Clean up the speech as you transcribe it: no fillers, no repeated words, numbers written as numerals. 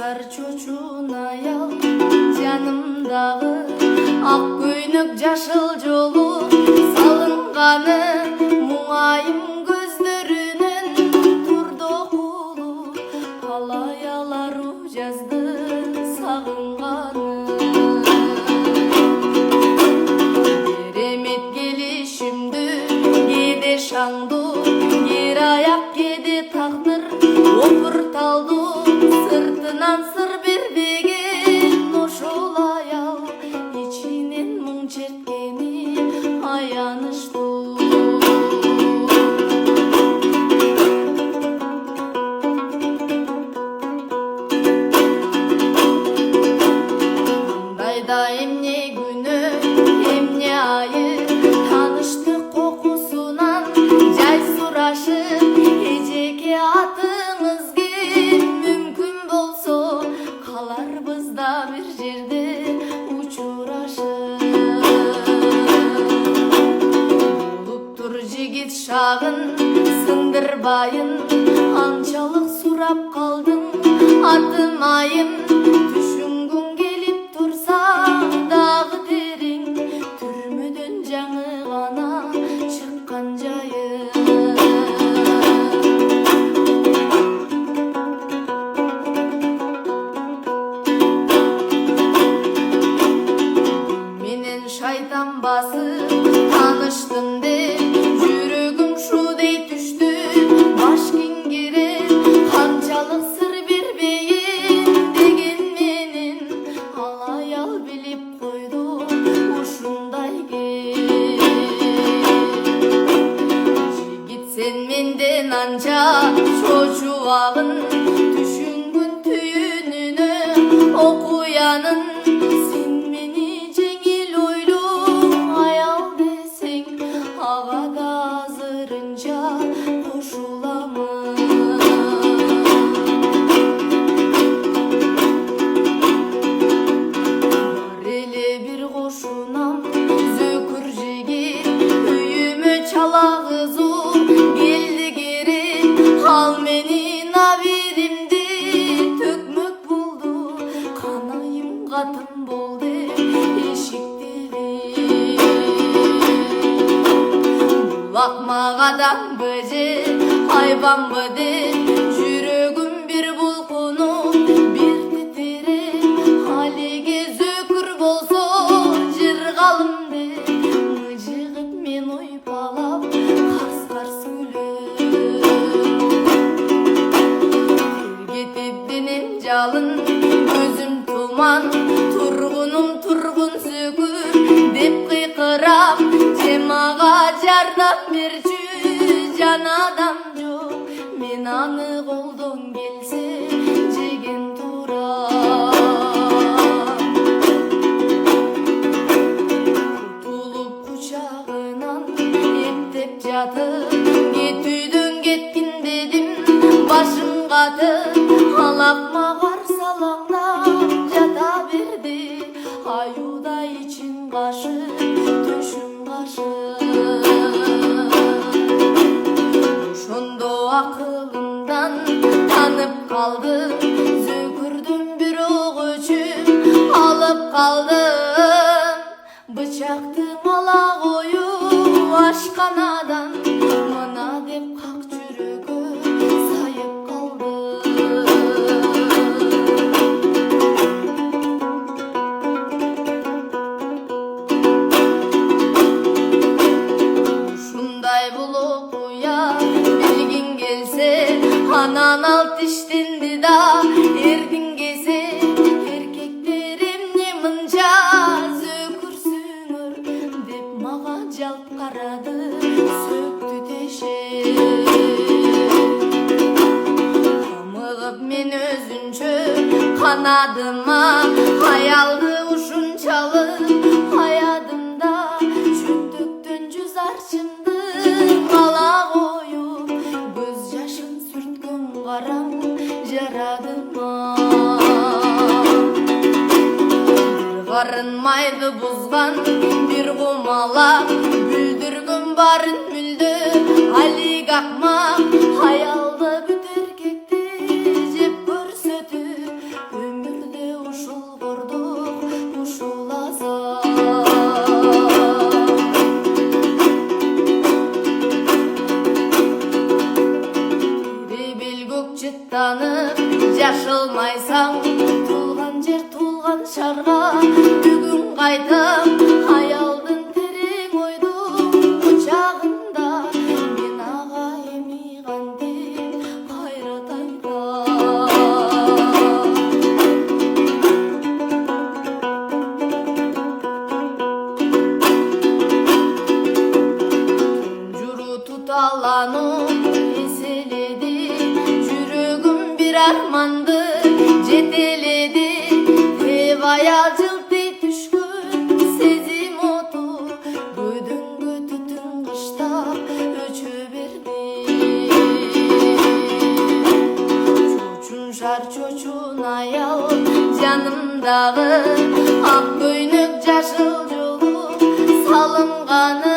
Koşar çocuğun ayal canımdağı ak көйнөк жашыл жолу салынганы мұңайым көздөрүнөн турду окулу алай алару жазды сагынганы керемет келишимдүү кээде шаңдуу ер аяк кээде тагдыр опурталдуу сыртынан сыр бербеген ошол аял ичинен мұң черткени аянычтуу кандайда эмне күнү эмне айы таныштык кокусунан жай сурашып эжеке атыңыз ким мүмкүн болсо каларбыз да бир жерде учурашып улуптур жигит шагын сындырбайын анчалык сурап калдым атым айым түшүнгүң келип турса дагы терең түрмөдөн жаңы гана чыккан жайым менен шайтан басып таныштым деп жүрөгүм шуудей түштү баш кеңгире канчалык сыр бербейин деген менен ал аял билип койду ушундай жигит сен менден анча чочубагын түшүнгүн түйүнүнө окуянын сен мени жеңил ойлуу аял десең ага да азырынча кошуламын бар эле бир кошунам зөкүр жигит үйүмө чала кызуу келди керек ал менин абиримди төкмөк болду канайым катын бол деп эшиктери булакмагаданбы же айбанбы деп жүрөгүм бир булкунуп бир титиреп алиге зөкүр болсо жыргалым деп мыжыгып мен ойпалап карс карс күлөм кетип денем жалын көзүм туман тургунум тургун зөкүр деп кыйкырам же мага жардам берчү жан адам жок мен аны колдон келсе жеген турам кутулуп кучагынан эптеп жатып кетүүдөн кеткин дедим башым катып алакма карсы алаңдап жата берди аюуда ичин кашып төшүм кашып ошондо акылымдан танып калдым зөкүрдүн бир ок өчүп алып калдым бычакты мала коюп ашканадан мына деп как жүрөгү сайып калды ушундай болуп куя билгиң келсе анан ал тиштенди да эркин кесе эркектер эмне мынча зөкүрсүңөр деп мага жалп карады сөктү тешеп камыгып мен өзүнчө канадыма аялды ушунчалык аядым да чөнтөктөн жүз арчымды ала коюп көз жашын сүрткөн карам жарадыма барын майды бузган бир кумалак бүлдүргөн барын мүлдө алик акмак аялды бүт эркекти жеп көрсөтүп жашылмайсаң туылған жер туылған шарға бүгін қайтам аялдың терең ойдың құшағында мен ағайыми қанден қайрат тұнжыру тұталанып еселеді жүрегім бір арманды жетеледі деп аял жылтый түшкөн сезим оту көдөңгө түтүн кыштап өчө берди чочун шар чочун аял жанымдагы ак көйнөк жашыл жолу салынганы